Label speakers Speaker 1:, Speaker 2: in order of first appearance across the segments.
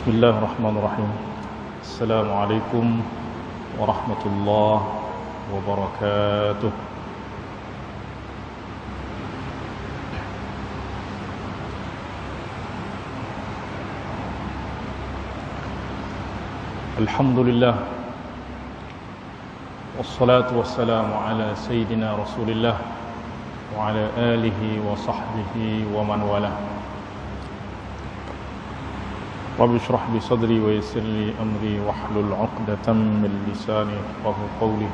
Speaker 1: Bismillahirrahmanirrahim. Assalamualaikum warahmatullahi wabarakatuh. Alhamdulillah, wassalatu wassalamu ala sayyidina Rasulillah wa ala alihi wa sahbihi wa man walah. Rabbi shrah li sadri wa yassir li amri wahlul 'uqdatam min lisani yafqahu qawli.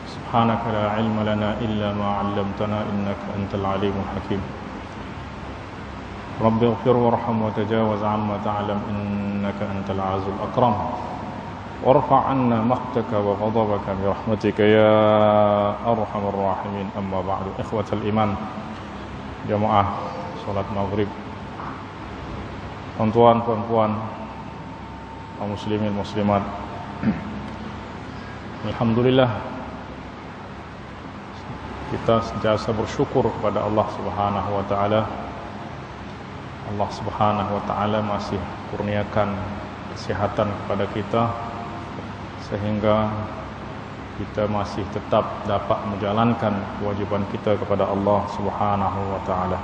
Speaker 1: Subhanaka la ilma lana illa ma 'allamtana innaka antal alimul hakim. Rabbi ighfir warham wa tajawaz 'amma ta'lam innaka antal 'azizul akram. Warfa' 'anna maqtaka wa ghadabaka bi rahmatika ya arhamar rahimin. Amma ba'du, ikhwatal iman, jamaah salat maghrib, tuan-tuan, puan-puan, kaum muslimin, muslimat. Alhamdulillah, kita sentiasa bersyukur kepada Allah Subhanahu wa taala. Allah Subhanahu wa taala masih kurniakan kesehatan kepada kita sehingga kita masih tetap dapat menjalankan kewajiban kita kepada Allah Subhanahu wa taala.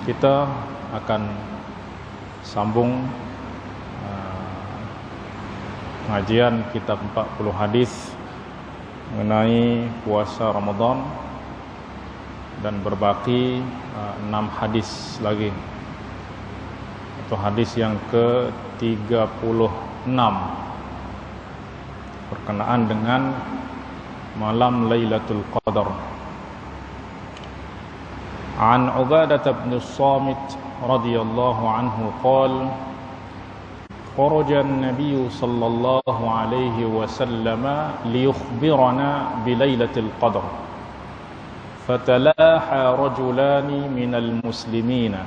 Speaker 1: Kita akan sambung pengajian kitab 40 hadis mengenai puasa Ramadan, dan berbaki 6 hadis lagi, atau hadis yang ke-36 berkenaan dengan malam Lailatul Qadar. An Ubadah bin Samit radhiyallahu anhu qala kharaja an-nabiy sallallahu alaihi wasallam liyukhbirana bi Lailatul Qadar fatalaha rajulani minal muslimina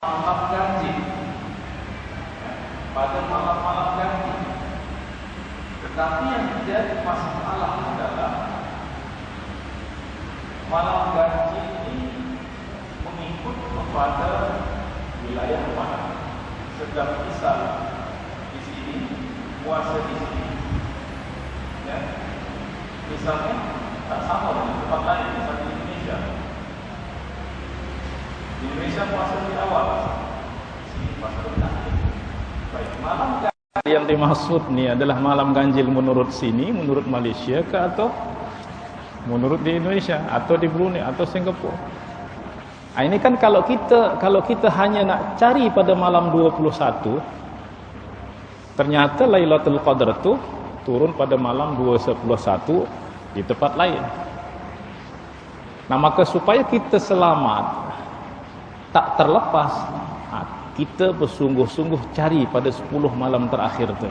Speaker 2: malam ganjil, pada malam-malam ganjil. Tetapi yang menjadi masalah adalah malam ganjil ini mengikut kepada wilayah mana. Sedang misal di sini, puasa di sini, ya. Misalnya tak sama dengan tempat lain, misalnya di Indonesia. Di Indonesia puasa di awal, di sini puasa di akhir. Baik, malam ganjil
Speaker 1: yang dimaksud ni adalah malam ganjil menurut sini, menurut Malaysia ke atau menurut di Indonesia atau di Brunei atau Singapura. Ini kan kalau kita hanya nak cari pada malam 21, ternyata Lailatul Qadar tu turun pada malam 21 di tempat lain. Nah, maka supaya kita selamat, tak terlepas, kita bersungguh-sungguh cari pada 10 malam terakhir tu.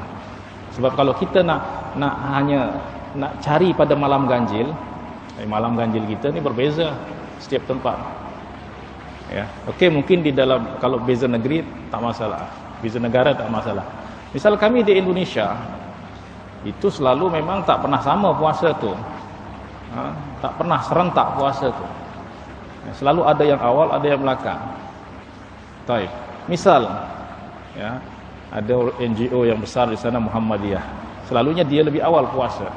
Speaker 1: Sebab kalau kita nak cari pada malam ganjil, malam ganjil kita ni berbeza setiap tempat. Ya, okey, mungkin di dalam, kalau beza negeri tak masalah, beza negara tak masalah. Misal kami di Indonesia itu selalu memang tak pernah sama puasa tu, tak pernah serentak puasa tu. Selalu ada yang awal, ada yang belakang. Baik, misal ya, ada NGO yang besar di sana, Muhammadiyah, selalunya dia lebih awal puasa.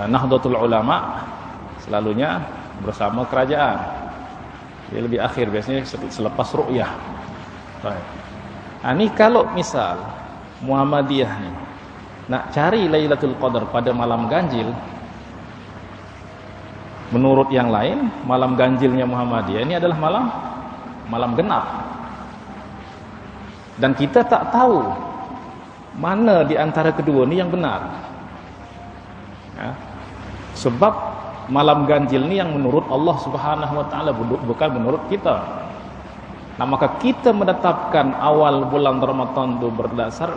Speaker 1: Nahdlatul Ulama selalunya bersama kerajaan, dia lebih akhir, biasanya selepas ru'yah. Baik. Ini kalau misal Muhammadiyah ni nak cari Lailatul Qadar pada malam ganjil, menurut yang lain malam ganjilnya Muhammadiyah ini adalah malam genap. Dan kita tak tahu mana di antara kedua ni yang benar. Ya. Sebab malam ganjil ni yang menurut Allah Subhanahu wa taala, bukan menurut kita. Nah, maka kita menetapkan awal bulan Ramadan itu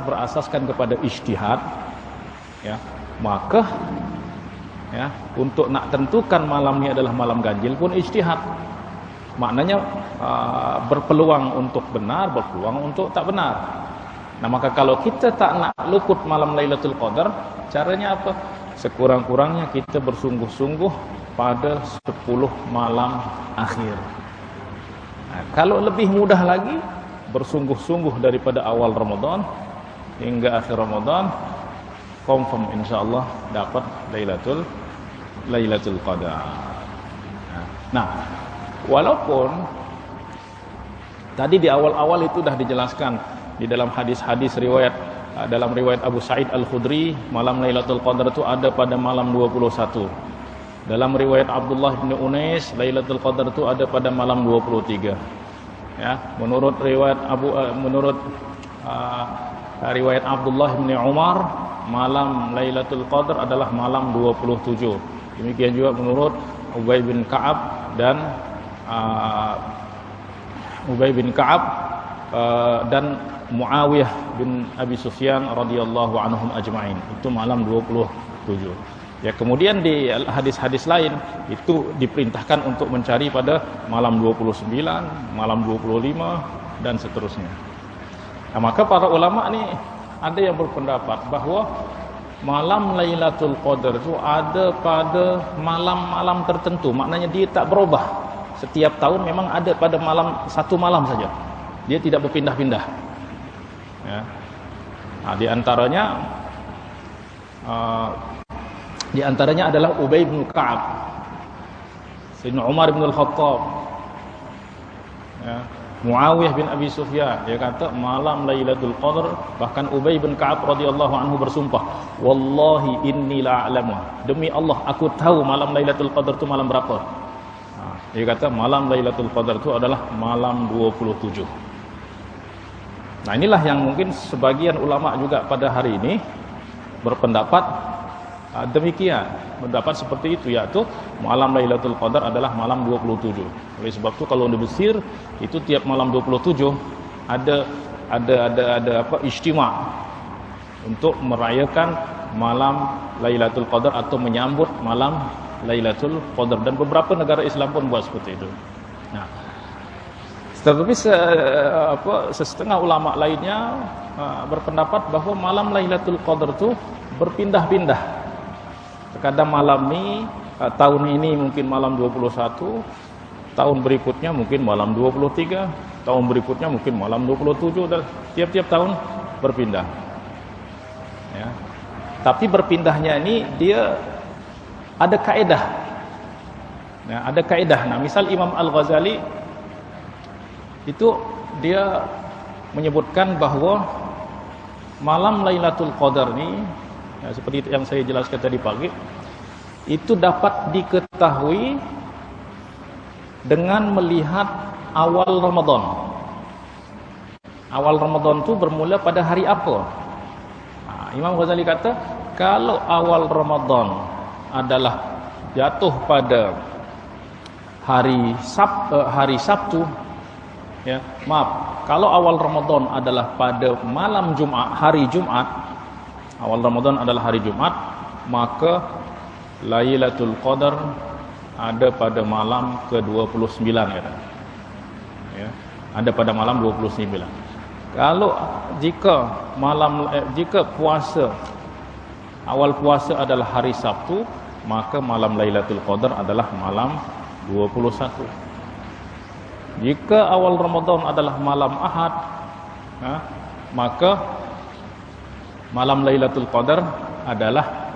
Speaker 1: berasaskan kepada ijtihad, ya. Maka ya, untuk nak tentukan malam ni adalah malam ganjil pun ijtihad. Maknanya berpeluang untuk benar, berpeluang untuk tak benar. Nah, maka kalau kita tak nak luput malam Lailatul Qadar, caranya apa? Sekurang-kurangnya kita bersungguh-sungguh pada 10 malam akhir. Nah, kalau lebih mudah lagi, bersungguh-sungguh daripada awal Ramadan hingga akhir Ramadan, confirm insyaAllah dapat Lailatul Qadar. Nah, walaupun tadi di awal-awal itu dah dijelaskan di dalam hadis-hadis riwayat, dalam riwayat Abu Sa'id Al-Khudri, malam Lailatul Qadar itu ada pada malam 21. Dalam riwayat Abdullah bin Unais, Lailatul Qadar itu ada pada malam 23. Ya, menurut riwayat riwayat Abdullah bin Umar, malam Lailatul Qadar adalah malam 27. Demikian juga menurut Ubay bin Ka'ab dan dan Muawiyah bin Abi Sufyan radhiyallahu anhum ajma'in, itu malam 27. Ya, kemudian di hadis-hadis lain itu diperintahkan untuk mencari pada malam 29, malam 25 dan seterusnya. Nah, maka para ulama ni ada yang berpendapat bahawa malam Lailatul Qadar itu ada pada malam-malam tertentu. Maknanya dia tak berubah. Setiap tahun memang ada pada satu malam saja. Dia tidak berpindah-pindah. Ya. Nah, di antaranya adalah Ubay bin Ka'ab, Sayyidina Umar bin Al-Khattab, ya, Muawiyah bin Abi Sufyan. Dia kata malam Lailatul Qadar, bahkan Ubay bin Ka'ab radhiyallahu anhu bersumpah, wallahi inni la'alamu, demi Allah aku tahu malam Lailatul Qadar itu malam berapa. Nah, dia kata malam Lailatul Qadar itu adalah malam 27. Nah, inilah yang mungkin sebagian ulama juga pada hari ini berpendapat demikian, mendapat seperti itu, yaitu malam Lailatul Qadar adalah malam 27. Oleh sebab itu kalau di Mesir itu tiap malam 27 ada ijtima' untuk merayakan malam Lailatul Qadar atau menyambut malam Lailatul Qadar, dan beberapa negara Islam pun buat seperti itu. Nah, Tetapi setengah ulama lainnya berpendapat bahwa malam Lailatul Qadar itu berpindah-pindah. Terkadang malam ini, tahun ini mungkin malam 21, tahun berikutnya mungkin malam 23, tahun berikutnya mungkin malam 27, dan tiap-tiap tahun berpindah. Ya. Tapi berpindahnya ini dia ada kaedah. Ya, ada kaedah. Nah, misal Imam Al-Ghazali itu dia menyebutkan bahwa malam Lailatul Qadar ini, ya, seperti yang saya jelaskan tadi pagi, itu dapat diketahui dengan melihat awal Ramadan. Awal Ramadan itu bermula pada hari apa? Nah, Imam Ghazali kata, kalau awal Ramadan adalah jatuh pada hari Sabtu, ya, maaf, kalau awal Ramadan adalah pada malam Jumat, hari Jumat, awal Ramadan adalah hari Jumat, maka Lailatul Qadar ada pada malam ke-29, ya, ada pada malam 29. Kalau jika puasa, awal puasa adalah hari Sabtu, maka malam Lailatul Qadar adalah malam 21. Jika awal Ramadan adalah malam Ahad, maka malam Lailatul Qadar adalah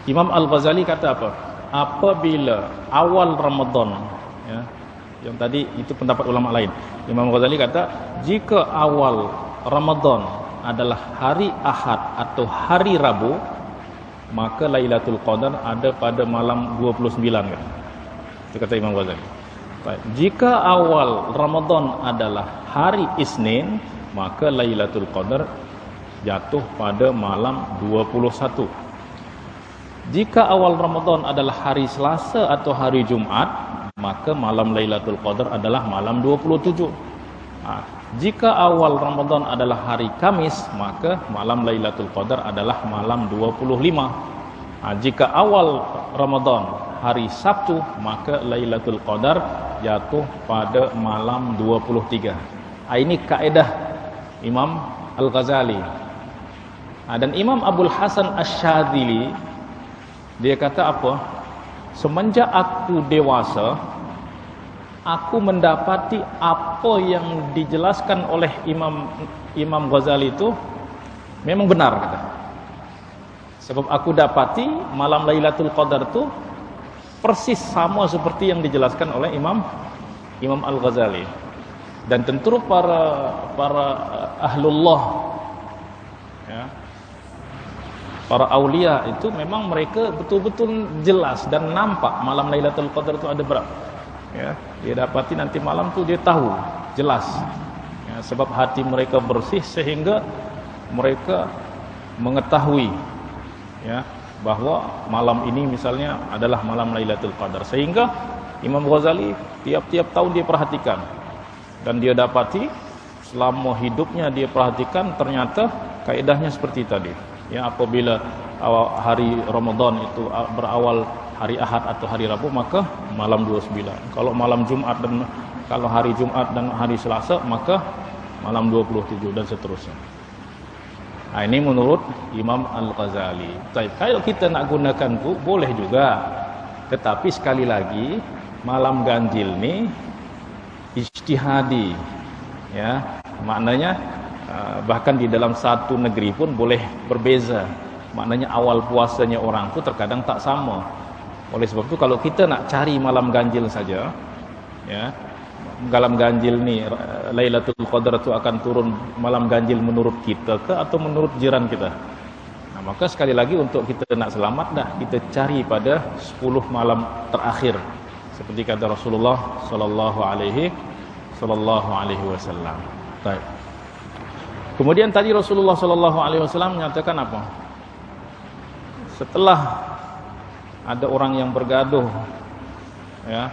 Speaker 1: Imam Al-Ghazali kata apa? Apabila awal Ramadan, ya, yang tadi itu pendapat ulama lain. Imam Ghazali kata, jika awal Ramadan adalah hari Ahad atau hari Rabu, maka Lailatul Qadar ada pada malam 29, kan? Itu kata Imam Ghazali. Baik. Jika awal Ramadan adalah hari Isnin, maka Lailatul Qadar jatuh pada malam 21. Jika awal Ramadan adalah hari Selasa atau hari Jumat, maka malam Lailatul Qadar adalah malam 27. Jika awal Ramadan adalah hari Kamis, maka malam Lailatul Qadar adalah malam 25. Jika awal Ramadan hari Sabtu, maka Lailatul Qadar jatuh pada malam 23. Ini kaedah Imam Al-Ghazali. Dan Imam Abdul Hasan Asy-Syadzili, dia kata apa? Semenjak aku dewasa, aku mendapati apa yang dijelaskan oleh Imam Ghazali itu memang benar, kata. Sebab aku dapati malam Lailatul Qadar itu persis sama seperti yang dijelaskan oleh Imam Al-Ghazali. Dan tentu para ahlullah, ya, para aulia itu memang mereka betul-betul jelas dan nampak malam Lailatul Qadar itu ada berapa. Ya, dia dapati nanti malam tu dia tahu jelas, ya, sebab hati mereka bersih sehingga mereka mengetahui, ya, bahwa malam ini misalnya adalah malam Lailatul Qadar. Sehingga Imam Ghazali tiap-tiap tahun dia perhatikan, dan dia dapati selama hidupnya dia perhatikan ternyata kaedahnya seperti tadi. Ya, apabila hari Ramadan itu berawal hari Ahad atau hari Rabu, maka malam 29. Kalau malam Jumat dan kalau hari Jumat dan hari Selasa, maka malam 27 dan seterusnya. Ini menurut Imam Al-Ghazali. Kalau kita nak gunakan tu boleh juga. Tetapi sekali lagi, malam ganjil ni ijtihadi. Ya, maknanya bahkan di dalam satu negeri pun boleh berbeza. Maknanya awal puasanya orang tu terkadang tak sama. Oleh sebab itu kalau kita nak cari malam ganjil saja, ya, malam ganjil ni Lailatul Qadar itu akan turun malam ganjil menurut kita ke atau menurut jiran kita. Maka sekali lagi untuk kita nak selamat dah, kita cari pada 10 malam terakhir. Seperti kata Rasulullah sallallahu alaihi wasallam. Baik. Kemudian tadi Rasulullah sallallahu alaihi wasallam menyatakan apa? Setelah ada orang yang bergaduh, ya,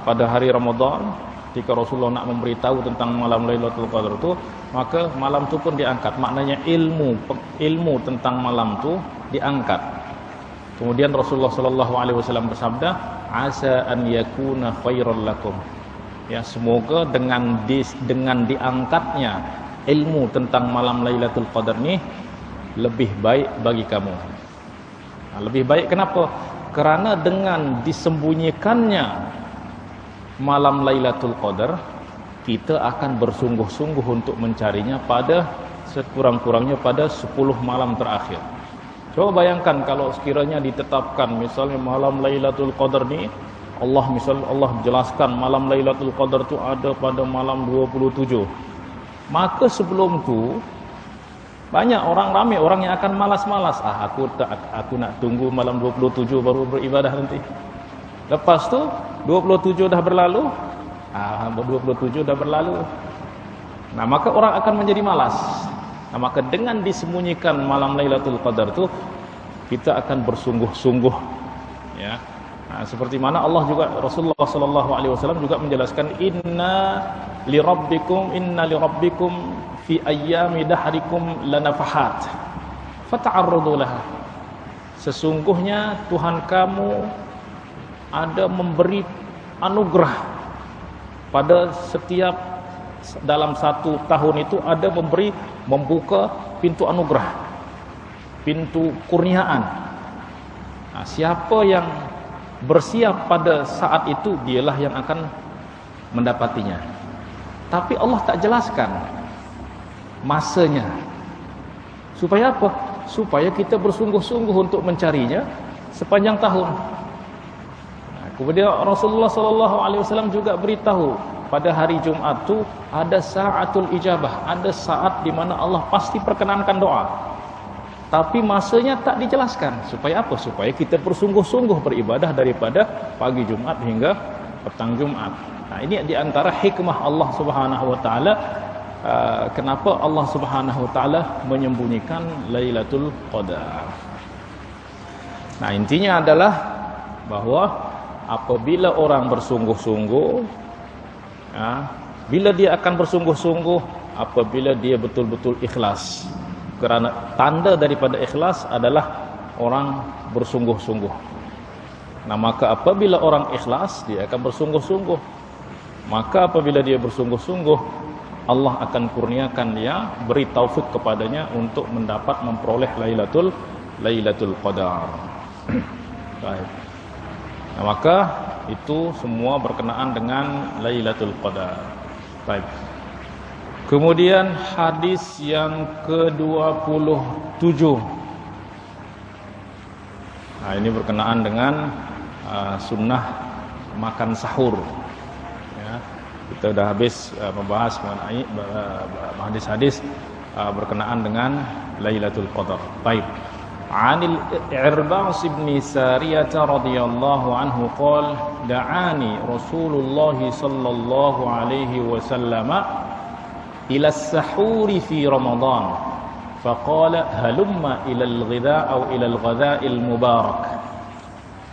Speaker 1: pada hari Ramadan, ketika Rasulullah nak memberitahu tentang malam Lailatul Qadar itu, maka malam itu pun diangkat. Maknanya ilmu tentang malam itu diangkat. Kemudian Rasulullah sallallahu alaihi wasallam bersabda, "Asa an yakuna khairan lakum." Ya, semoga dengan diangkatnya ilmu tentang malam Lailatul Qadar ni lebih baik bagi kamu. Nah, lebih baik kenapa? Kerana dengan disembunyikannya malam Lailatul Qadar, kita akan bersungguh-sungguh untuk mencarinya pada sekurang-kurangnya pada 10 malam terakhir. Coba bayangkan kalau sekiranya ditetapkan misalnya malam Lailatul Qadar ni, Allah jelaskan malam Lailatul Qadar tu ada pada malam 27. Maka sebelum tu banyak ramai orang yang akan malas-malas. Aku nak tunggu malam 27 baru beribadah nanti. Lepas tu 27 dah berlalu, 27 dah berlalu. Nah, maka orang akan menjadi malas. Nah, maka dengan disembunyikan malam Lailatul Qadar tu, kita akan bersungguh-sungguh, ya. Nah, seperti mana Allah juga, Rasulullah sallallahu alaihi wasallam juga menjelaskan, inna li rabbikum fi ayyami dahrikum lanafahat fata'arrudu laha. Sesungguhnya Tuhan kamu ada memberi anugerah pada setiap dalam satu tahun itu, ada membuka pintu anugerah, pintu kurniaan. Nah, siapa yang bersiap pada saat itu, dialah yang akan mendapatinya. Tapi Allah tak jelaskan masanya. Supaya apa? Supaya kita bersungguh-sungguh untuk mencarinya sepanjang tahun. Kemudian Rasulullah sallallahu alaihi wasallam juga beritahu, pada hari Jumaat tu ada sa'atul ijabah, ada saat di mana Allah pasti perkenankan doa. Tapi masanya tak dijelaskan. Supaya apa? Supaya kita bersungguh-sungguh beribadah daripada pagi Jumaat hingga petang Jumaat. Nah, ini di antara hikmah Allah Subhanahu wa taala, kenapa Allah Subhanahu wa taala menyembunyikan Lailatul Qadar. Nah, intinya adalah bahwa apabila orang bersungguh-sungguh, bila dia akan bersungguh-sungguh, apabila dia betul-betul ikhlas. Kerana tanda daripada ikhlas adalah orang bersungguh-sungguh. Nah, maka apabila orang ikhlas, dia akan bersungguh-sungguh. Maka apabila dia bersungguh-sungguh, Allah akan kurniakan dia, beri taufik kepadanya untuk memperoleh Lailatul Qadar. Baik. Nah, maka itu semua berkenaan dengan Lailatul Qadar. Baik. Kemudian hadis yang ke-27. Nah, ini berkenaan dengan sunnah makan sahur. Ya, kita dah habis membahas mengenai hadis-hadis berkenaan dengan Lailatul Qadar. Baik. Anil Irbas bin Sariyah radhiyallahu anhu qala da'ani Rasulullah sallallahu alaihi wasallam ila as-sahuri fi Ramadan faqala halumma ila al-ghidha' aw ila al-ghadha' al-mubarak.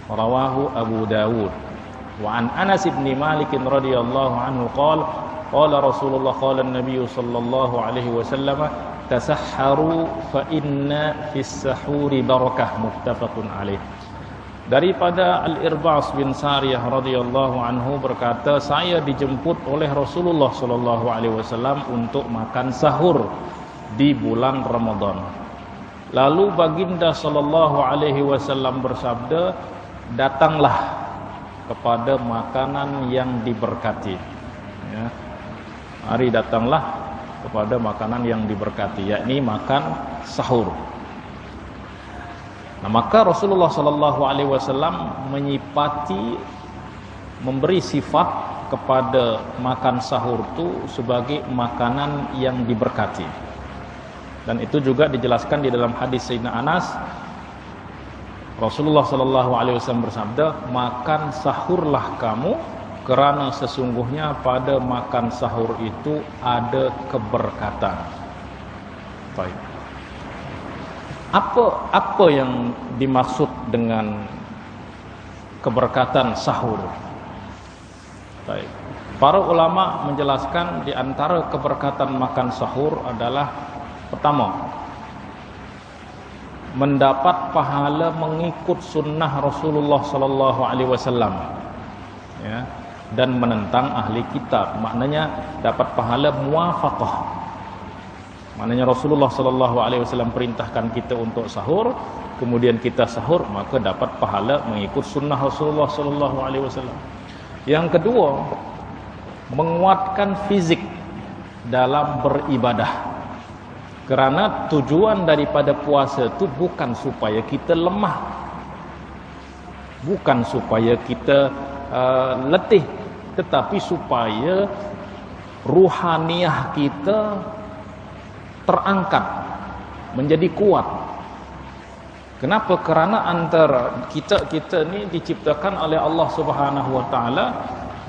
Speaker 1: Rawahu Abu Dawud. Wa an Anas bin Malik radhiyallahu anhu qala qala Rasulullah qala an-nabiy sallallahu alaihi wasallam tasahharu fa inna fis sahuri barakah, muttafaqun alaih. Daripada Al-Irbas bin Sariyah radhiyallahu anhu berkata, saya dijemput oleh Rasulullah sallallahu alaihi wasallam untuk makan sahur di bulan Ramadan. Lalu baginda sallallahu alaihi wasallam bersabda, datanglah kepada makanan yang diberkati. Ya. Mari datanglah kepada makanan yang diberkati, yakni makan sahur. Nah, maka Rasulullah sallallahu alaihi wasallam menyifati, memberi sifat kepada makan sahur itu sebagai makanan yang diberkati. Dan itu juga dijelaskan di dalam hadis Sayyidina Anas. Rasulullah sallallahu alaihi wasallam bersabda, makan sahurlah kamu, kerana sesungguhnya pada makan sahur itu ada keberkatan. Baik. Apa yang dimaksud dengan keberkatan sahur? Baik. Para ulama menjelaskan di antara keberkatan makan sahur adalah, pertama, mendapat pahala mengikut sunnah Rasulullah sallallahu alaihi wasallam, ya, dan menentang ahli kitab, maknanya dapat pahala muwafaqah. Maknanya Rasulullah sallallahu alaihi wasallam perintahkan kita untuk sahur, kemudian kita sahur, maka dapat pahala mengikut sunnah Rasulullah sallallahu alaihi wasallam. Yang kedua, menguatkan fizik dalam beribadah. Kerana tujuan daripada puasa itu bukan supaya kita lemah, bukan supaya kita letih, tetapi supaya ruhaniyah kita terangkat menjadi kuat. Kenapa? Kerana antara kita ni diciptakan oleh Allah Subhanahu wa taala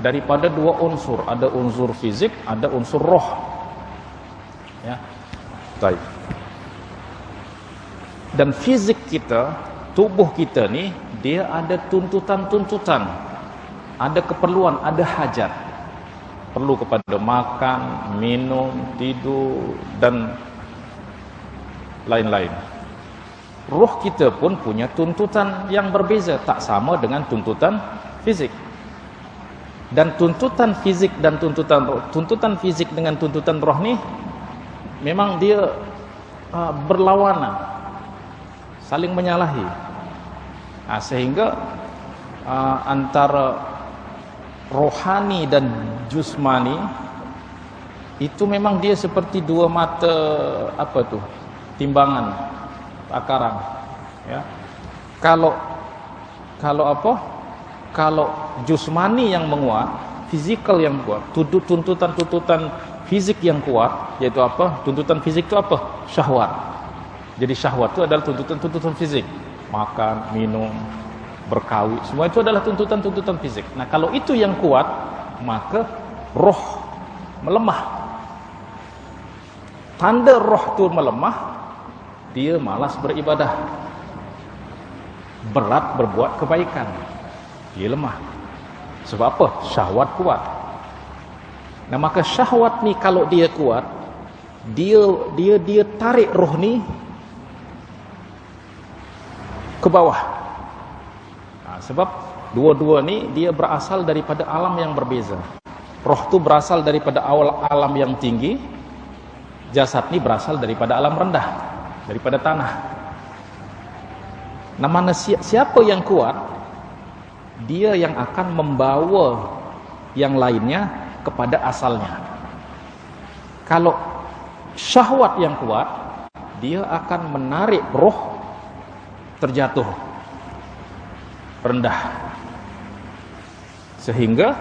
Speaker 1: daripada dua unsur, ada unsur fizik, ada unsur roh. Ya. Baik. Dan fizik kita, tubuh kita ni, dia ada tuntutan-tuntutan, ada keperluan, ada hajat. Perlu kepada makan, minum, tidur dan lain-lain. Roh kita pun punya tuntutan yang berbeza, tak sama dengan tuntutan fizik. Dan tuntutan fizik dan tuntutan fizik dengan tuntutan roh ni memang dia berlawanan, saling menyalahi. Sehingga antara rohani dan jusmani itu memang dia seperti dua mata timbangan, takaran, ya. Kalau jusmani yang menguat, fizikal yang kuat, tuntutan fizik yang kuat, yaitu apa? Tuntutan fizik itu apa? Syahwat. Jadi syahwat itu adalah tuntutan fizik. Makan, minum, berkawin, semua itu adalah tuntutan fizik. Nah, kalau itu yang kuat, maka roh melemah. Tanda roh itu melemah, dia malas beribadah, berat berbuat kebaikan, dia lemah. Sebab apa? Syahwat kuat. Nah, maka syahwat ni kalau dia kuat, dia tarik roh ni ke bawah. Sebab dua-dua ni dia berasal daripada alam yang berbeza. Roh tu berasal daripada awal alam yang tinggi, jasad ni berasal daripada alam rendah, daripada tanah. Nah, mana siapa yang kuat, dia yang akan membawa yang lainnya kepada asalnya. Kalau syahwat yang kuat, dia akan menarik roh terjatuh rendah, sehingga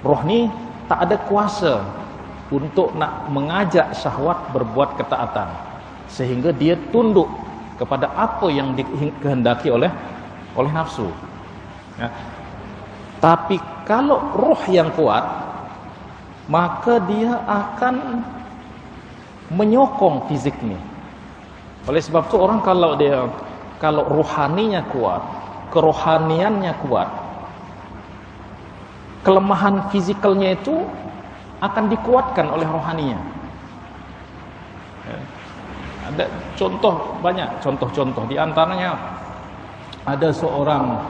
Speaker 1: roh ni tak ada kuasa untuk nak mengajak syahwat berbuat ketaatan, sehingga dia tunduk kepada apa yang dikehendaki oleh nafsu, ya. Tapi kalau roh yang kuat, maka dia akan menyokong fizik ni. Oleh sebab tu orang kalau rohaninya kuat, kerohaniannya kuat, kelemahan fizikalnya itu akan dikuatkan oleh rohaninya. Ada banyak contoh. Di antaranya ada seorang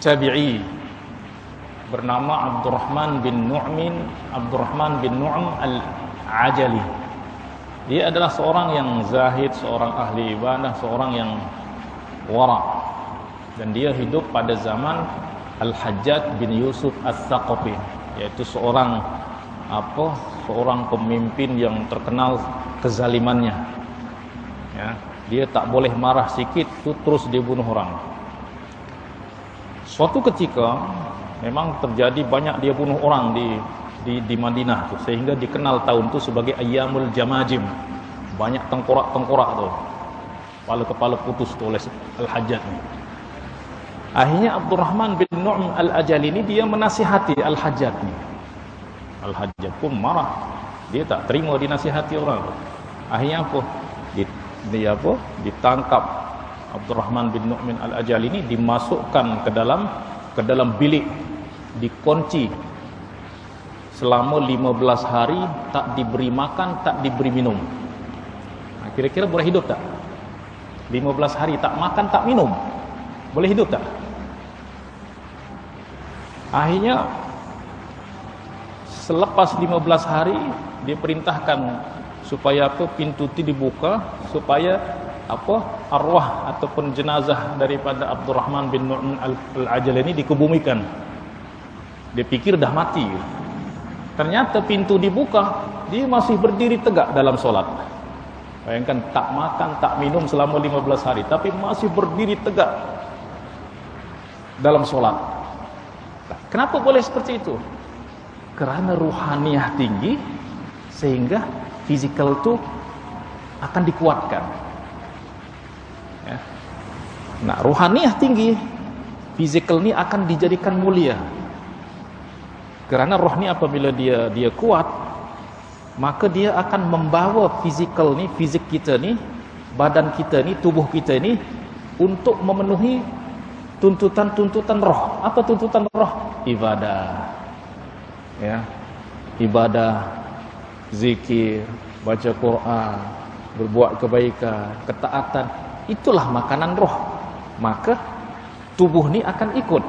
Speaker 1: tabi'i bernama Abdurrahman bin Nu'm al-Ajali. Dia adalah seorang yang zahid, seorang ahli ibadah, seorang yang wara'. Dan dia hidup pada zaman Al-Hajjaj bin Yusuf Al-Thaqafi, yaitu seorang pemimpin yang terkenal kezalimannya. Ya, dia tak boleh marah sikit tu terus dia bunuh orang. Suatu ketika memang terjadi banyak dia bunuh orang di Madinah tu, sehingga dikenal tahun tu sebagai Ayyamul Jamajim. Banyak tengkorak tu, kepala putus tu oleh Al-Hajjaj ni. Akhirnya Abdurrahman bin Nu'm al-Ajali ni dia menasihati Al-Hajjaj ni. Al-Hajjaj pun marah, dia tak terima dinasihati orang. Akhirnya ditangkap Abdurrahman bin Nu'm al-Ajali ni, dimasukkan ke dalam bilik, dikunci selama 15 hari, tak diberi makan, tak diberi minum. Kira-kira boleh hidup tak? 15 hari tak makan, tak minum. Boleh hidup tak? Akhirnya selepas 15 hari dia perintahkan supaya apa, pintu itu dibuka supaya apa, arwah ataupun jenazah daripada Abdurrahman bin Nu'man al-Ajal ini dikebumikan. Dia pikir dah mati. Ternyata pintu dibuka, dia masih berdiri tegak dalam solat. Bayangkan, tak makan, tak minum selama 15 hari, tapi masih berdiri tegak dalam solat. Kenapa boleh seperti itu? Kerana ruhaniyah tinggi, sehingga fizikal itu akan dikuatkan. Ya. Nah, ruhaniyah tinggi, fizikal ini akan dijadikan mulia. Kerana roh ni apabila dia kuat, maka dia akan membawa fizikal ni, fizik kita ni, badan kita ni, tubuh kita ni untuk memenuhi tuntutan-tuntutan roh. Apa tuntutan roh? Ibadah. Ya. Ibadah, zikir, baca Quran, berbuat kebaikan, ketaatan. Itulah makanan roh. Maka tubuh ni akan ikut.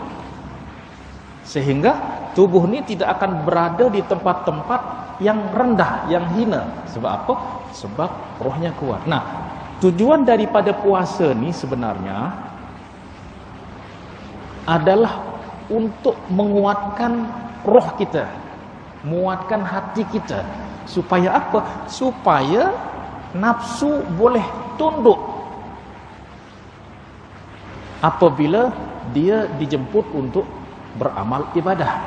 Speaker 1: Sehingga tubuh ni tidak akan berada di tempat-tempat yang rendah, yang hina. Sebab apa? Sebab rohnya kuat. Nah, tujuan daripada puasa ni sebenarnya adalah untuk menguatkan roh kita, menguatkan hati kita. Supaya apa? Supaya nafsu boleh tunduk apabila dia dijemput untuk beramal ibadah.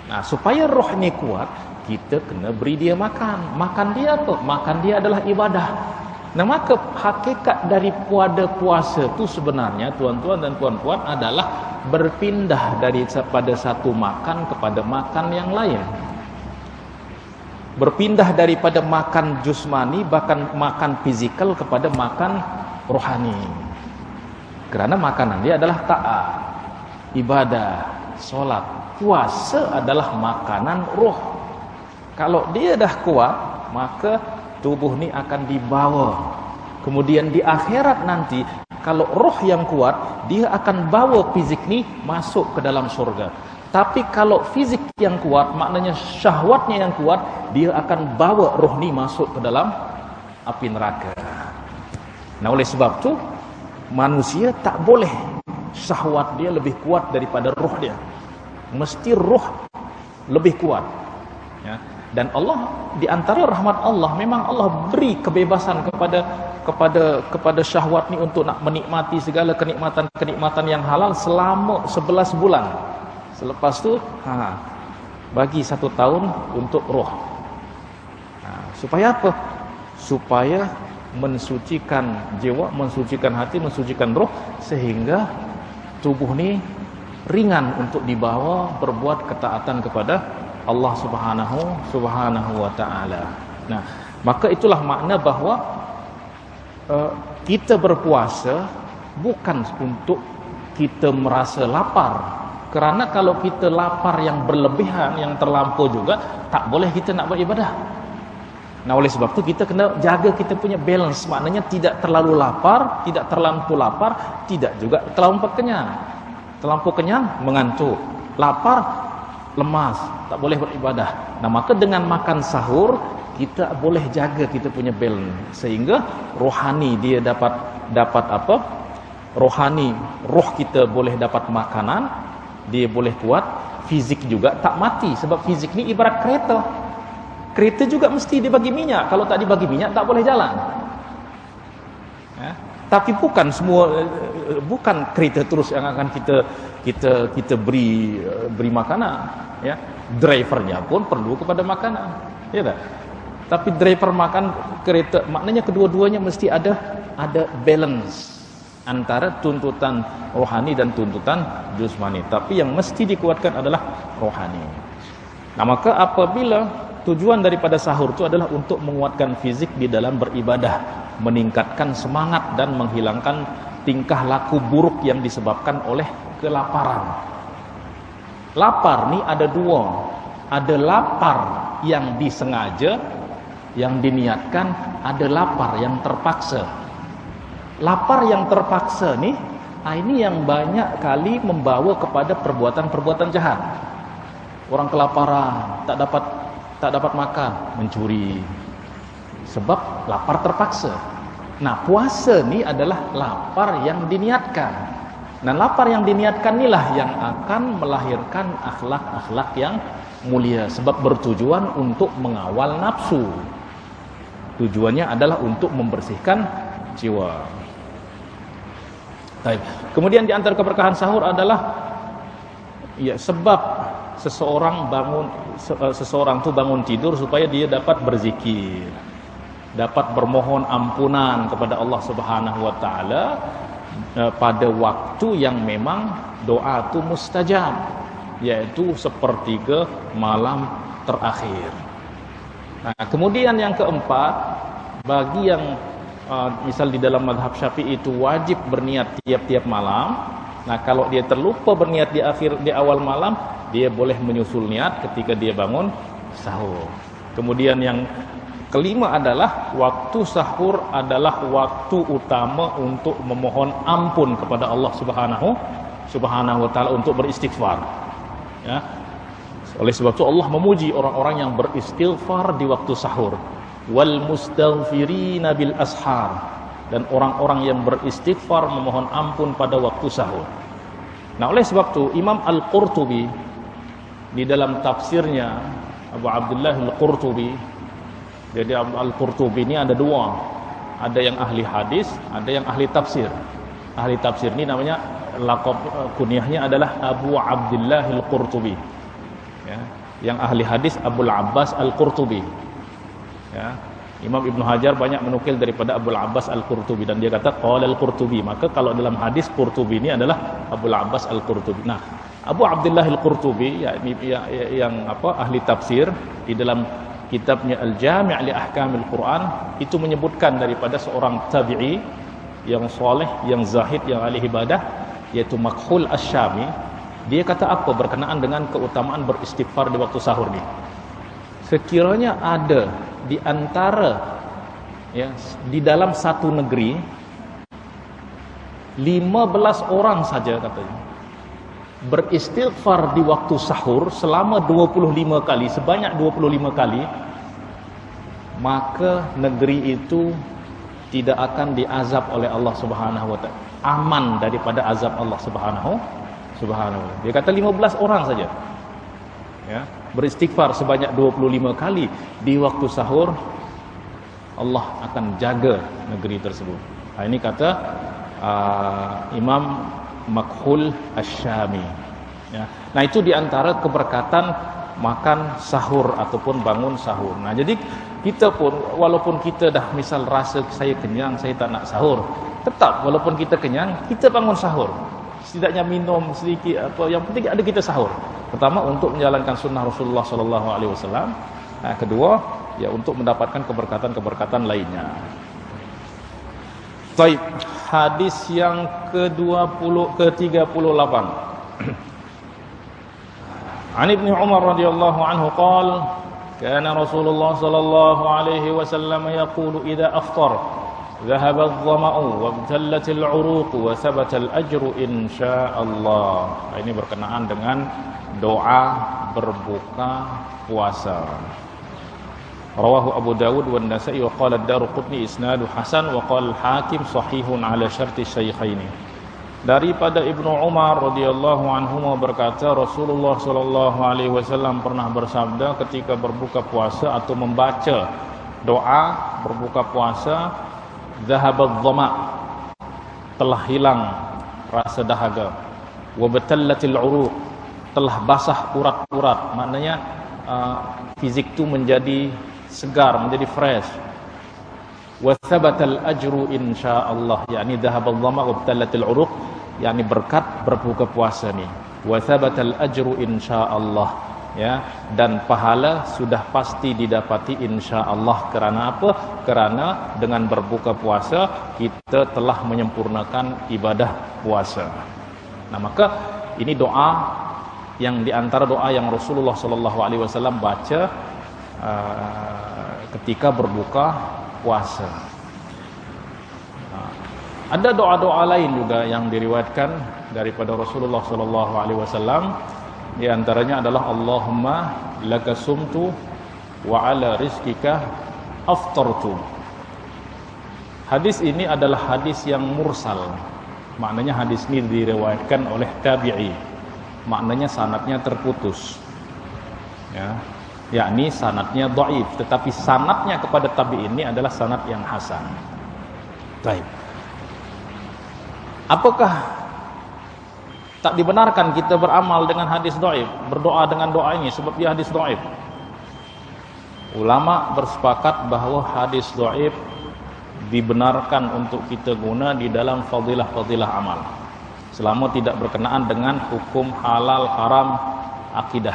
Speaker 1: Nah, supaya roh ni kuat, kita kena beri dia makan. Makan dia apa? Makan dia adalah ibadah. Nah, maka hakikat daripada puasa tu sebenarnya, tuan-tuan dan puan-puan, adalah berpindah daripada satu makan kepada makan yang lain. Berpindah daripada makan jusmani, bahkan makan fizikal, kepada makan rohani. Kerana makanan dia adalah taat, ibadah, solat. Puasa adalah makanan roh. Kalau dia dah kuat, maka tubuh ni akan dibawa. Kemudian di akhirat nanti, kalau roh yang kuat, dia akan bawa fizik ni masuk ke dalam surga. Tapi kalau fizik yang kuat, maknanya syahwatnya yang kuat, dia akan bawa roh ni masuk ke dalam api neraka. Nah, oleh sebab tu manusia tak boleh syahwat dia lebih kuat daripada roh dia. Mesti roh lebih kuat. Ya. Dan Allah, di antara rahmat Allah, memang Allah beri kebebasan kepada syahwat ni untuk nak menikmati segala kenikmatan yang halal selama 11 bulan. Selepas tu, bagi 1 tahun untuk roh. Supaya apa? Supaya mensucikan jiwa, mensucikan hati, mensucikan roh, sehingga tubuh ni ringan untuk dibawa berbuat ketaatan kepada Allah Subhanahu wa taala. Nah, maka itulah makna bahawa kita berpuasa bukan untuk kita merasa lapar. Kerana kalau kita lapar yang berlebihan, yang terlampau juga, tak boleh kita nak beribadah. Nah, oleh sebab tu kita kena jaga kita punya balance. Maknanya tidak terlalu lapar, tidak terlampau lapar, tidak juga terlampau kenyang. Terlampau kenyang, mengantuk. Lapar, lemas, tak boleh beribadah. Nah, maka dengan makan sahur, kita boleh jaga kita punya balance. Sehingga rohani dia dapat apa? Rohani, roh kita boleh dapat makanan, dia boleh kuat. Fizik juga tak mati. Sebab fizik ni ibarat kereta. Kereta juga mesti dibagi minyak. Kalau tak dibagi minyak, tak boleh jalan. Tapi bukan semua, bukan kereta terus yang akan kita beri makanan. Ya, drivernya pun perlu kepada makanan. Ya tak? Tapi driver makan, kereta, maknanya kedua-duanya mesti ada balance antara tuntutan rohani dan tuntutan jusmani. Tapi yang mesti dikuatkan adalah rohani. Nah, maka apabila tujuan daripada sahur itu adalah untuk menguatkan fizik di dalam beribadah, meningkatkan semangat dan menghilangkan tingkah laku buruk yang disebabkan oleh kelaparan. Lapar ni ada dua. Ada lapar yang disengaja, yang diniatkan, ada lapar yang terpaksa.
Speaker 2: lapar yang terpaksa nih, ini yang banyak kali membawa kepada perbuatan-perbuatan jahat. Orang kelaparan, tak dapat makan, mencuri. Sebab lapar terpaksa. Nah, puasa ni adalah lapar yang diniatkan. Nah, lapar yang diniatkan inilah yang akan melahirkan akhlak-akhlak yang mulia. Sebab bertujuan untuk mengawal nafsu. Tujuannya adalah untuk membersihkan jiwa. Baik. Kemudian di antara keberkahan sahur adalah sebab seseorang tu bangun tidur supaya dia dapat berzikir, dapat bermohon ampunan kepada Allah Subhanahu wa taala pada waktu yang memang doa itu mustajab, yaitu sepertiga malam terakhir. Nah, kemudian yang keempat, bagi yang misal di dalam mazhab Syafi'i itu wajib berniat tiap-tiap malam. Nah, kalau dia terlupa berniat di awal malam, dia boleh menyusul niat ketika dia bangun sahur. Kemudian yang kelima adalah waktu sahur adalah waktu utama untuk memohon ampun kepada Allah Subhanahu wa taala, untuk beristighfar. Ya. Oleh sebab itu Allah memuji orang-orang yang beristighfar di waktu sahur. Wal mustaghfirina bil ashar, dan orang-orang yang beristighfar memohon ampun pada waktu sahur. Nah, oleh sebab itu Imam Al-Qurtubi di dalam tafsirnya, Abu Abdullah Al-Qurtubi, jadi Al-Qurtubi ini ada dua, ada yang ahli hadis, ada yang ahli tafsir. Ahli tafsir ini namanya, laqab kunyahnya adalah Abu Abdullah Al-Qurtubi. Ya, yang ahli hadis Abul Abbas Al-Qurtubi. Ya, Imam Ibn Hajar banyak menukil daripada Abul Abbas Al-Qurtubi, dan dia kata qala Al-Qurtubi. Maka kalau dalam hadis Qurtubi ini adalah Abul Abbas Al-Qurtubi. Nah, Abu Abdullah Al-Qurtubi yang ahli tafsir, di dalam kitabnya Al-Jami' li Ahkamil Quran itu menyebutkan daripada seorang tabi'i yang soleh, yang zahid, yang ahli ibadah, yaitu Makhul Asy-Syami. Dia kata apa berkenaan dengan keutamaan beristighfar di waktu sahur ni? Sekiranya ada di antara di dalam satu negeri 15 orang saja katanya beristighfar di waktu sahur selama 25 kali, sebanyak 25 kali, maka negeri itu tidak akan diazab oleh Allah Subhanahu wa taala, aman daripada azab Allah Subhanahu wa taala. Dia kata 15 orang saja beristighfar sebanyak 25 kali di waktu sahur, Allah akan jaga negeri tersebut. Nah, ini kata Imam Makhul Asy-Syami. Ya. Nah, itu diantara keberkatan makan sahur ataupun bangun sahur. Nah, jadi kita pun, walaupun kita dah misal rasa saya kenyang, saya tak nak sahur, tetap walaupun kita kenyang, kita bangun sahur. Setidaknya minum sedikit apa, yang penting ada kita sahur. Pertama, untuk menjalankan sunnah Rasulullah sallallahu alaihi wasallam. Nah, kedua, untuk mendapatkan keberkatan-keberkatan lainnya. Baik, hadis yang ke-38. An Ibnu Umar radhiyallahu anhu qala, kana Rasulullah sallallahu alaihi wasallam yaqulu idza afṭara dhahaba adh-dhama'u wa ibtallat al-'uruq wa thabata al-ajru insyaallah. Ini berkenaan dengan doa berbuka puasa. Rawahu Abu Dawud wa An-Nasa'i wa qala Ad-Daruqutni isnadu hasan wa qala Al-Hakim sahihun ala syarti syaikhaini. Daripada Ibnu Umar radhiyallahu anhu berkata, Rasulullah sallallahu alaihi wasallam pernah bersabda ketika berbuka puasa atau membaca doa berbuka puasa, dhahabadh dhama, telah hilang rasa dahaga, wa batallatil uruq, telah basah urat-urat, maknanya fizik itu menjadi segar, menjadi fresh. Wa thabatal ajru insyaallah, yakni dhahabal dhama wa batallatil uruq, yakni berkat berbuka puasa ni. Wa thabatal ajru insyaallah, ya, dan pahala sudah pasti didapati insyaallah. Kerana apa? Kerana dengan berbuka puasa kita telah menyempurnakan ibadah puasa. Nah, maka ini doa yang diantara doa yang Rasulullah sallallahu alaihi wasallam baca ketika berbuka puasa.
Speaker 1: Ada doa-doa lain juga yang diriwayatkan daripada Rasulullah sallallahu alaihi wasallam. Di antaranya adalah Allahumma laka sumtu wa ala rizqika aftartu. Hadis ini adalah hadis yang mursal. Maknanya hadis ini diriwayatkan oleh tabi'i. Maknanya sanadnya terputus. Ya, yakni sanadnya dhaif, tetapi sanadnya kepada tabi'in ini adalah sanad yang hasan. Baik. Apakah tak dibenarkan kita beramal dengan hadis dhaif, berdoa dengan doa ini sebab dia hadis dhaif? Ulama bersepakat bahwa hadis dhaif dibenarkan untuk kita guna di dalam fadilah-fadilah amal selama tidak berkenaan dengan hukum halal haram akidah.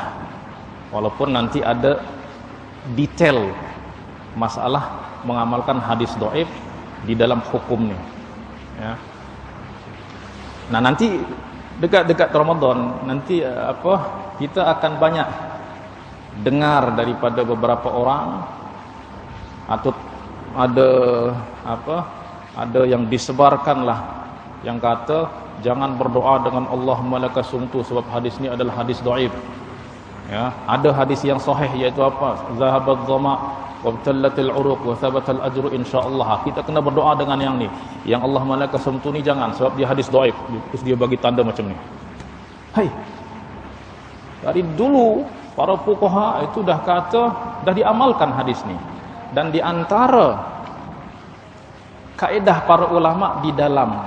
Speaker 1: Walaupun nanti ada detail masalah mengamalkan hadis dhaif di dalam hukumnya, ya. Nah, nanti dekat-dekat Ramadan nanti kita akan banyak dengar daripada beberapa orang atau ada yang disebarkanlah yang kata jangan berdoa dengan Allahumma laka sumtu sebab hadis ini adalah hadis dhaif. Ya, ada hadis yang sahih yaitu apa? Zahabat dhama wa btallatil uruq wa thabatal ajru insyaallah. Kita kena berdoa dengan yang ni. Yang Allahumma laka sumtu ni jangan sebab dia hadis dhaif. Terus dia bagi tanda macam ni. Hai. Dari dulu para fuqaha itu dah diamalkan hadis ni. Dan di antara kaedah para ulama di dalam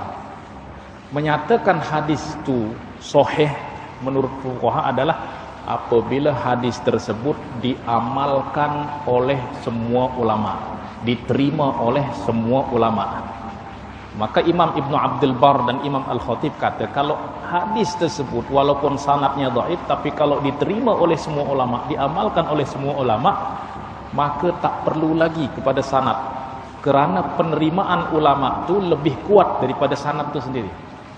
Speaker 1: menyatakan hadis itu sahih menurut fuqaha adalah apabila hadis tersebut diamalkan oleh semua ulama, diterima oleh semua ulama. Maka Imam Ibn Abdul Bar dan Imam Al-Khatib kata kalau hadis tersebut walaupun sanadnya dhaif tapi kalau diterima oleh semua ulama, diamalkan oleh semua ulama, maka tak perlu lagi kepada sanad, kerana penerimaan ulama itu lebih kuat daripada sanad itu sendiri.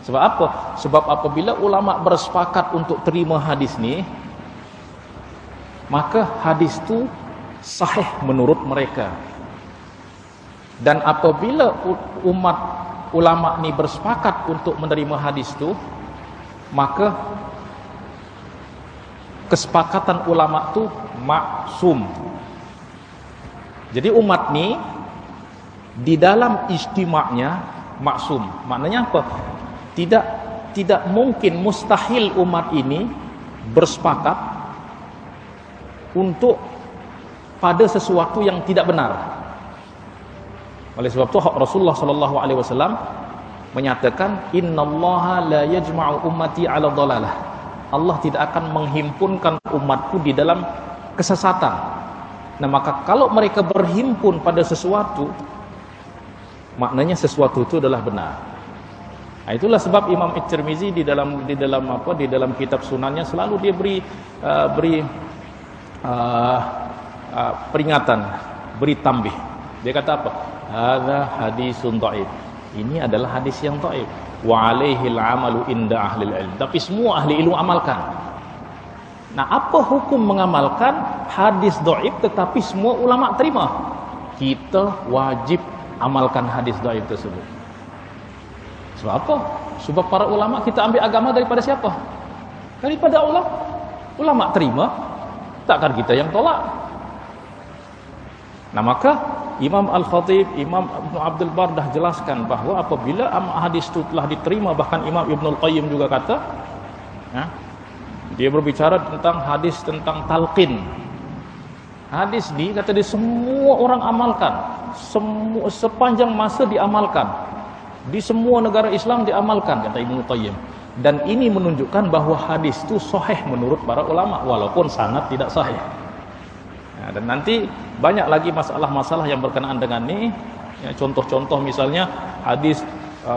Speaker 1: Sebab apa? Sebab apabila ulama bersepakat untuk terima hadis ni, maka hadis itu sahih menurut mereka. Dan apabila umat ulama ni bersepakat untuk menerima hadis itu, maka kesepakatan ulama itu maksum. Jadi umat ni di dalam ijtima'nya maksum. Maknanya apa? Tidak mungkin, mustahil umat ini bersepakat untuk pada sesuatu yang tidak benar. Oleh sebab itu Rasulullah sallallahu alaihi wasallam menyatakan innallaha la yajma'u ummati 'ala dhalalah. Allah tidak akan menghimpunkan umatku di dalam kesesatan. Nah, maka kalau mereka berhimpun pada sesuatu, maknanya sesuatu itu adalah benar. Nah, itulah sebab Imam At-Tirmizi di dalam kitab sunannya selalu dia beri peringatan, beri tambih. Dia kata apa? Hadza hadisun dhaif. Ini adalah hadis yang dhaif. Wa alaihi al-amalu inda ahli ilm. Tapi semua ahli ilmu amalkan. Nah, apa hukum mengamalkan hadis dhaif tetapi semua ulama terima? Kita wajib amalkan hadis dhaif tersebut. Sebab apa? Sebab para ulama, kita ambil agama daripada siapa? Daripada Allah. Ulama terima, takkan kita yang tolak. Nah, maka Imam Al-Khatib, Imam Ibn Abdul Bar dah jelaskan bahawa apabila hadis itu telah diterima, bahkan Imam Ibn Al-Qayyim juga kata, dia berbicara tentang hadis tentang talqin. Hadis ni kata dia semua orang amalkan, sepanjang masa diamalkan. Di semua negara Islam diamalkan, kata Ibn Al-Qayyim. Dan ini menunjukkan bahawa hadis itu sahih menurut para ulama walaupun sanad tidak sahih. Dan nanti banyak lagi masalah-masalah yang berkenaan dengan ini. Contoh-contoh misalnya hadis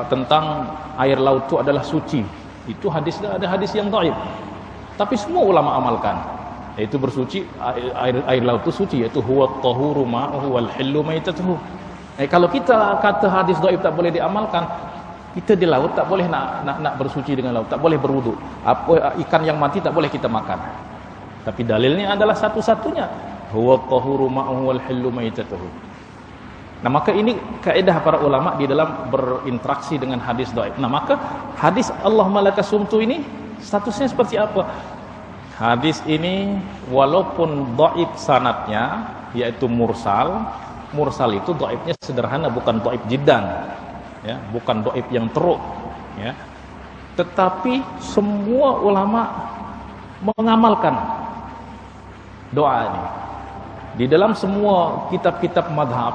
Speaker 1: tentang air laut itu adalah suci. Itu ada hadis yang dhaif. Tapi semua ulama amalkan. Yaitu bersuci, air laut itu suci, yaitu huwa at-tahuru ma'uhu wal hillu maitatuhu. Kalau kita kata hadis dhaif tak boleh diamalkan, kita di laut tak boleh nak bersuci dengan laut, tak boleh berwudu. Ikan yang mati tak boleh kita makan. Tapi dalilnya adalah satu-satunya, huwa at-tahuru ma'uhu wal hillu maitatuhu. Nah, maka ini kaedah para ulama di dalam berinteraksi dengan hadis dhaif. Nah, maka hadis Allahumma laka sumtu ini statusnya seperti apa? Hadis ini walaupun dhaif sanadnya, yaitu mursal. Mursal itu dhaifnya sederhana, bukan dhaif jiddan, ya, bukan dhaif yang teruk, ya. Tetapi semua ulama mengamalkan doa ini. Di dalam semua kitab-kitab madhab,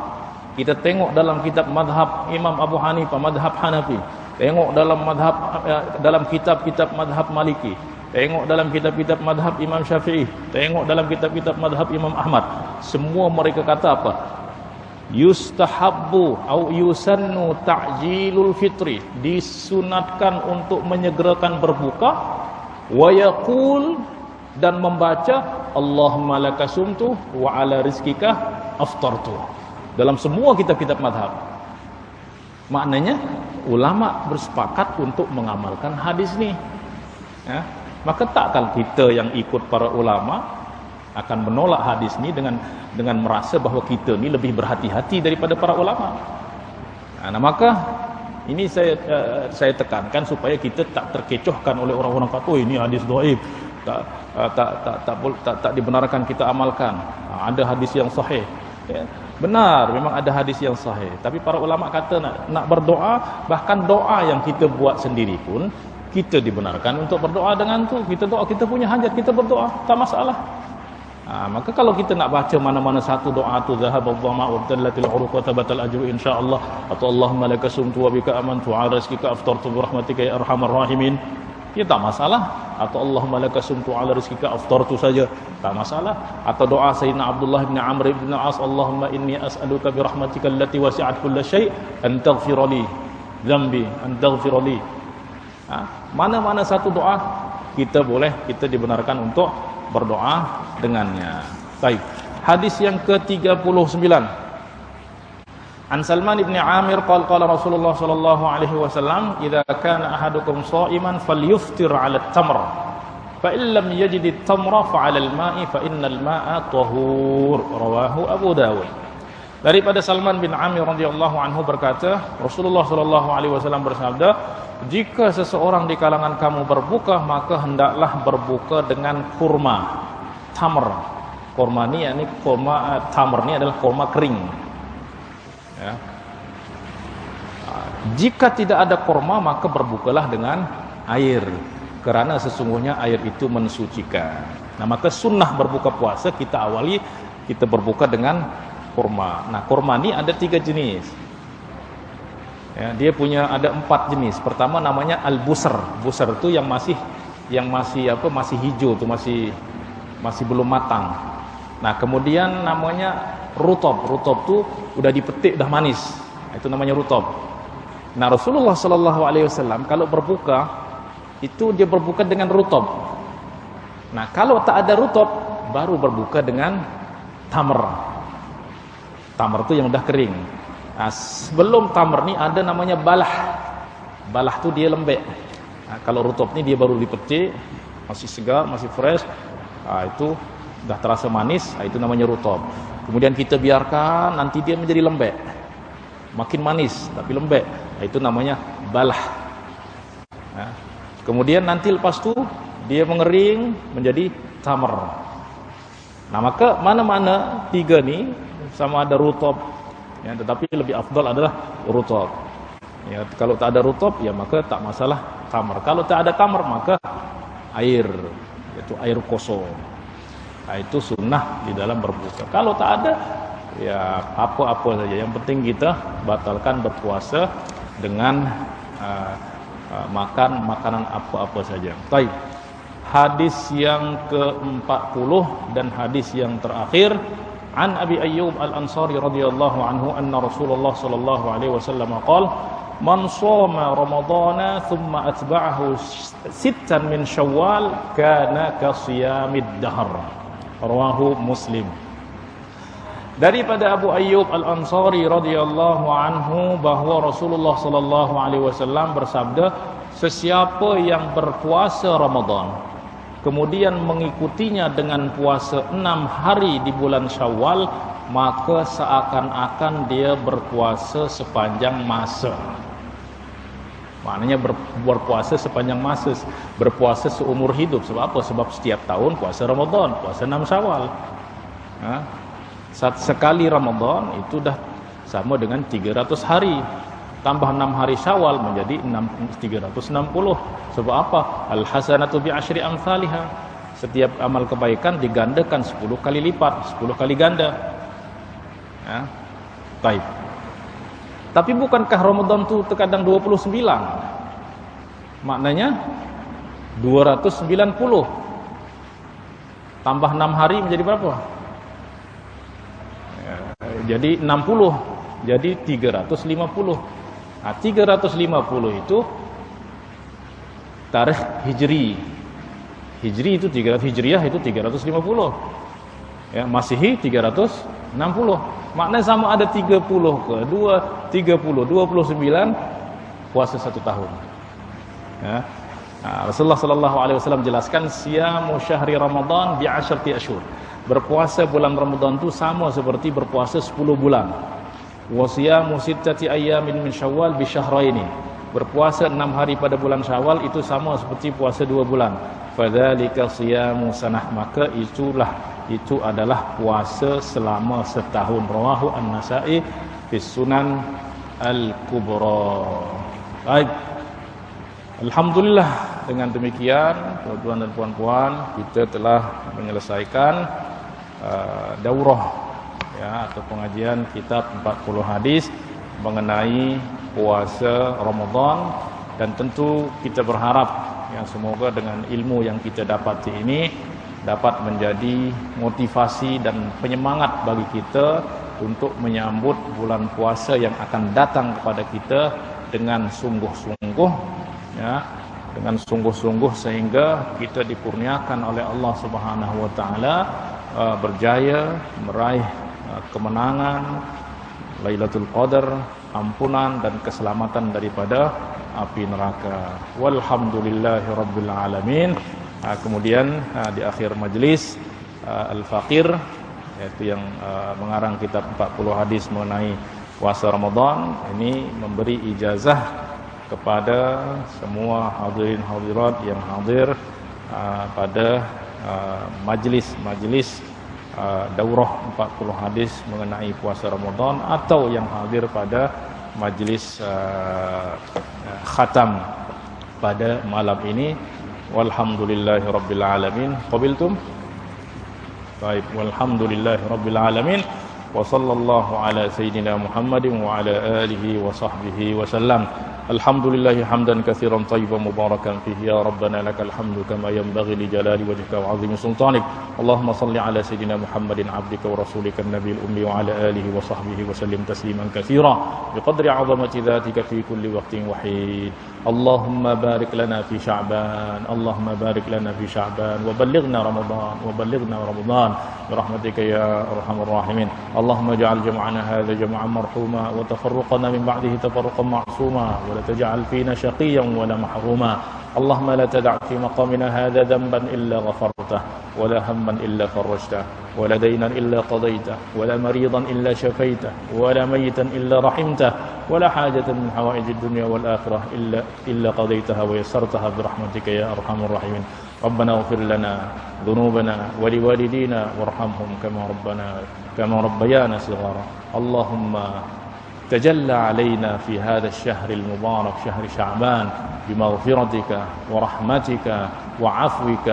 Speaker 1: kita tengok dalam kitab madhab Imam Abu Hanifah, madhab Hanafi, tengok dalam kitab-kitab madhab Maliki, tengok dalam kitab-kitab madhab Imam Syafi'i, tengok dalam kitab-kitab madhab Imam Ahmad, semua mereka kata apa? Yustahabbu au yusannu ta'jilul fitri, disunatkan untuk menyegerakan berbuka, wa yaqul, dan membaca Allahumma laka sumtu wa ala rizkika aftartu. Dalam semua kitab-kitab madhab. Maknanya ulama bersepakat untuk mengamalkan hadis ini, ya. Maka takkan kita yang ikut para ulama akan menolak hadis ini dengan merasa bahwa kita ni lebih berhati-hati daripada para ulama. Nah, maka ini saya tekankan supaya kita tak terkecohkan oleh orang-orang kata, "Oh, ini hadis dhaif. Tak dibenarkan kita amalkan." Ada hadis yang sahih. Ya, benar, memang ada hadis yang sahih. Tapi para ulama kata nak berdoa, bahkan doa yang kita buat sendiri pun kita dibenarkan untuk berdoa dengan tu. Kita doa, kita punya hajat, kita berdoa, tak masalah. Maka kalau kita nak baca mana-mana satu doa tu, zahabadh dhama'u wa tallatil uruq wa tabatal ajru insyaallah, atau Allahumma laka sumtu wa bika amantu wa ala rizqika aftartu bi rahmatika ya arhamar rahimin, ya tak masalah. Atau Allahumma laka sumtu ala rizqika aftartu saja, tak masalah. Atau doa Sayyidina Abdullah bin Amr bin As, Allahumma inni as'aluka bi rahmatika allati wasi'at kulla syai' an taghfira li dhanbi, an taghfira li. Mana-mana satu doa kita dibenarkan untuk berdoa dengannya. Baik. Hadis yang ke-39. An Salman ibn Amir qala Rasulullah sallallahu alaihi wasallam, "Idza kana ahadukum sha'iman falyuftir 'ala at-tamr, fa in lam yajid at-tamra fa 'ala al-ma'i fa innal ma'a tahur." Rawahu Abu Dawud. Daripada Salman bin Amir radhiyallahu anhu berkata, Rasulullah sallallahu alaihi wasallam bersabda, "Jika seseorang di kalangan kamu berbuka, maka hendaklah berbuka dengan kurma, tamr." Kurma ni yakni kurma, tamr ni adalah kurma kering. Ya. Jika tidak ada kurma, maka berbukalah dengan air, kerana sesungguhnya air itu mensucikan. Nah, maka sunnah berbuka puasa kita berbuka dengan kurma. Nah, kurma ni ada 3 jenis. Ya, dia punya ada 4 jenis. Pertama namanya al-busr. Busr itu yang masih hijau tu, masih belum matang. Nah, kemudian namanya rutab. Rutab tu udah dipetik dah manis. Itu namanya rutab. Nah, Rasulullah sallallahu alaihi wasallam kalau berbuka itu dia berbuka dengan rutab. Nah, kalau tak ada rutab baru berbuka dengan tamr. Tamr tu yang dah kering. Nah, sebelum tamr ni ada namanya balah. Balah tu dia lembek. Nah, kalau rutab ni dia baru dipetik, masih segar, masih fresh. Itu dah terasa manis, itu namanya rutab. Kemudian kita biarkan, nanti dia menjadi lembek, makin manis tapi lembek, itu namanya balah. Kemudian nanti lepas tu dia mengering menjadi tamr. Nah, maka mana-mana 3 ni sama ada rutab, ya, tetapi lebih afdal adalah rutab. Ya, kalau tak ada rutab, ya maka tak masalah tamr. Kalau tak ada tamr, maka air, yaitu air kosong. Nah, itu sunnah di dalam berbuka. Kalau tak ada, ya apa-apa saja. Yang penting kita batalkan berpuasa dengan makan makanan apa-apa saja. Baik. Hadis yang ke-40 dan hadis yang terakhir, an Abi Ayyub Al-Ansari radhiyallahu anhu anna Rasulullah sallallahu alaihi wasallam qala, "Man shoma Ramadhana thumma atba'ahu 6 min Syawal kana ka shiyamid dahr." Rawahu Muslim. Daripada Abu Ayyub Al-Ansari radhiyallahu anhu bahwa Rasulullah sallallahu alaihi wasallam bersabda, sesiapa yang berpuasa Ramadan kemudian mengikutinya dengan puasa 6 hari di bulan Syawal, maka seakan-akan dia berpuasa sepanjang masa. Maknanya berpuasa sepanjang masa, berpuasa seumur hidup. Sebab apa? Sebab setiap tahun puasa Ramadan, puasa 6 Syawal. Sekali Ramadan itu dah sama dengan 300 hari. Tambah 6 hari Syawal menjadi 360. Sebab apa? Al-hasanatu bi'asyri amsalihha. Setiap amal kebaikan digandakan 10 kali lipat, 10 kali ganda. Baik. Tapi bukankah Ramadan itu terkadang 29? Maknanya 290. Tambah 6 hari menjadi berapa? Jadi 60. Jadi 350. 350 itu tarikh Hijri. Hijri itu 300, Hijriah itu 350. Masihi 360. Maknanya sama ada 30 ke 29 puasa 1 tahun. Rasulullah sallallahu alaihi wasallam jelaskan siyamu syahri Ramadan bi 'ashrati asyhur. Berpuasa bulan Ramadan itu sama seperti berpuasa 10 bulan. Wa siyamu sittati ayyamin min Syawal bi syahraini. Berpuasa 6 hari pada bulan Syawal itu sama seperti puasa 2 bulan. Fadzalika siyamu sanah, maka itu adalah puasa selama setahun. Rawahu An-Nasa'i fi Sunan Al-Kubra. Baik. Alhamdulillah, dengan demikian tuan-tuan dan puan-puan, kita telah menyelesaikan daurah atau pengajian kitab 40 hadis mengenai puasa Ramadan, dan tentu kita berharap semoga dengan ilmu yang kita dapati ini dapat menjadi motivasi dan penyemangat bagi kita untuk menyambut bulan puasa yang akan datang kepada kita dengan sungguh-sungguh, dengan sungguh-sungguh, sehingga kita dikurniakan oleh Allah Subhanahu wa taala berjaya meraih kemenangan, Lailatul Qadar, ampunan dan keselamatan daripada api neraka. Walhamdulillahirabbil alamin. Kemudian di akhir majlis Al-Faqir, yaitu yang mengarang kitab 40 hadis mengenai puasa Ramadan, ini memberi ijazah kepada semua hadirin hadirat yang hadir pada majlis daurah 40 hadis mengenai puasa Ramadan, atau yang hadir pada majlis khatam pada malam ini. Walhamdulillahirabbil alamin. Qabiltum? Baik, walhamdulillahirabbil alamin. Wa sallallahu ala sayyidina Muhammadin wa ala alihi wa sahbihi wa sallam. Alhamdulillah hamdan katsiran tayyiban mubarakan fihi ya rabbana lakal hamdu kama yanbaghi li jalali wajhika wa 'azimi sultanik. Allahumma salli ala sayyidina Muhammadin 'abdika wa rasulika an-nabiyil ummi wa ala alihi wa sahbihi wa sallim tasliman katsira biqadri 'azamati dhatika fi kulli waqtin wa hin. Allahumma barik lana fi Sya'ban, Allahumma barik lana fi Sya'ban wa ballighna Ramadan bi rahmatika ya arhamar rahimin. Allahumma ij'al jam'ana hadha jam'an marhuma wa tafarruqana min ba'dihi tafarruqan ma'suma wa la taj'al fina shaqiyyan wa la mahruma. اللهم لا تدع في مقامنا هذا ذنبا إلا غفرته ولا هما إلا فرجته ولا دينا إلا قضيته ولا مريضا إلا شفيته ولا ميتا إلا رحمته ولا حاجة من حوائج الدنيا والآخرة إلا قضيتها ويسرتها برحمتك يا أرحم الراحمين. ربنا اغفر لنا ذنوبنا ولوالدينا وارحمهم كما ربيانا صغارا. اللهم تجلى علينا في هذا الشهر المبارك شهر شعبان بمغفرتك ورحمتك وعفوك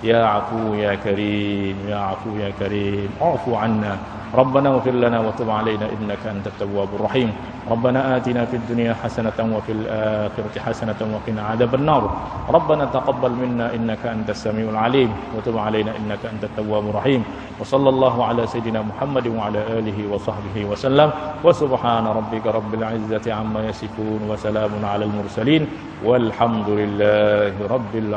Speaker 1: يا عفو يا كريم يا عفو يا كريم. اعف عنا ربنا اغفر لنا وتب علينا إنك أنت التواب الرحيم. ربنا آتنا في الدنيا حسنة وفي الآخرة حسنة وقنا عذاب النار. ربنا تقبل منا إنك أنت السميع العليم وتب علينا إنك أنت التواب الرحيم. وصلى الله على سيدنا محمد وعلى آله وصحبه وسلم. وسبحان ربك رب العزة عما يصفون وسلام على المرسلين والحمد لله رب العالمين.